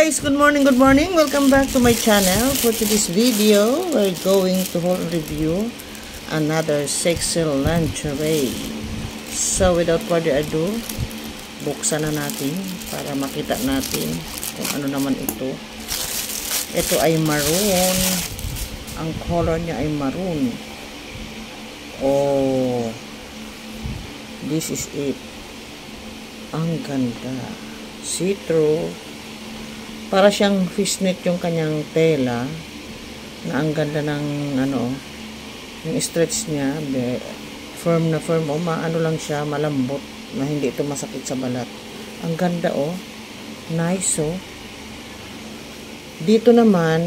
guys, good morning, good morning. Welcome back to my channel. For today's video, we're going to review another sexy lingerie. So without further ado, buksan na natin para makita natin kung ano naman ito. Ito ay maroon. Ang color niya ay maroon. Oh, this is it. Ang ganda. See-through. Para siyang fishnet yung kanyang tela na ang ganda ng ano, yung stretch niya, firm na firm, maano lang siya, malambot na hindi ito masakit sa balat. Ang ganda nice Dito naman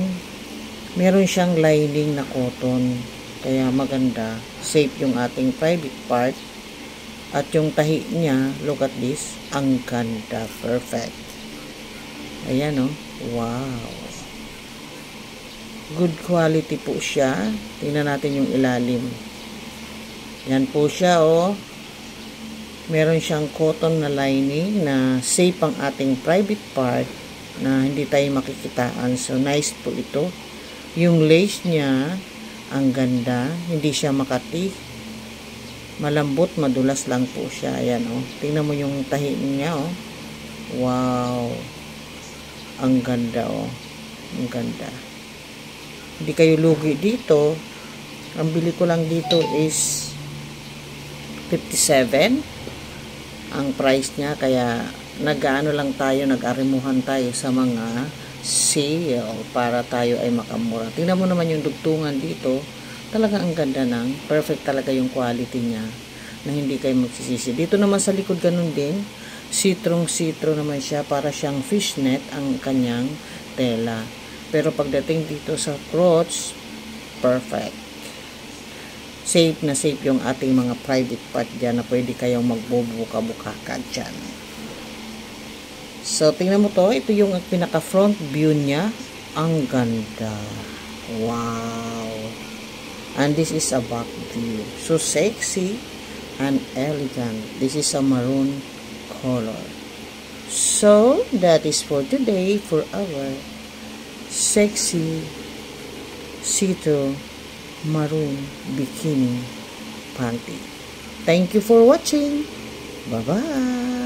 meron siyang lining na cotton, kaya maganda, safe yung ating private part. At yung tahi niya, look at this, ang ganda, perfect. Ayan wow. Good quality po siya. Tingnan natin yung ilalim. Yan po siya Meron siyang cotton na lining na safe ang ating private part na hindi tayo makikitaan. So nice po ito. Yung lace niya, ang ganda, hindi siya makati. Malambot, madulas lang po siya. Ayan tingnan mo yung tahi niya wow. Ang ganda ang ganda. Hindi kayo lugi dito. Ang bili ko lang dito is 57 ang price niya, kaya nag-ano lang tayo, nag-arimuhan tayo sa mga sale para tayo ay makamura. Tingnan mo naman yung dugtungan dito. Talaga ang ganda perfect talaga yung quality niya na hindi kayo magsisisi. Dito naman sa likod ganun din, see-through naman siya, para siyang fishnet ang kanyang tela. Pero pagdating dito sa crotch, perfect. Safe na safe yung ating mga private part dyan na pwede kayong magbubuka-bukakan dyan. So, tingnan mo ito yung pinaka front view niya. Ang ganda. Wow. And this is a back view. So sexy and elegant. This is a maroon color. So that is for today for our sexy see-through maroon bikini panty. Thank you for watching. Bye bye.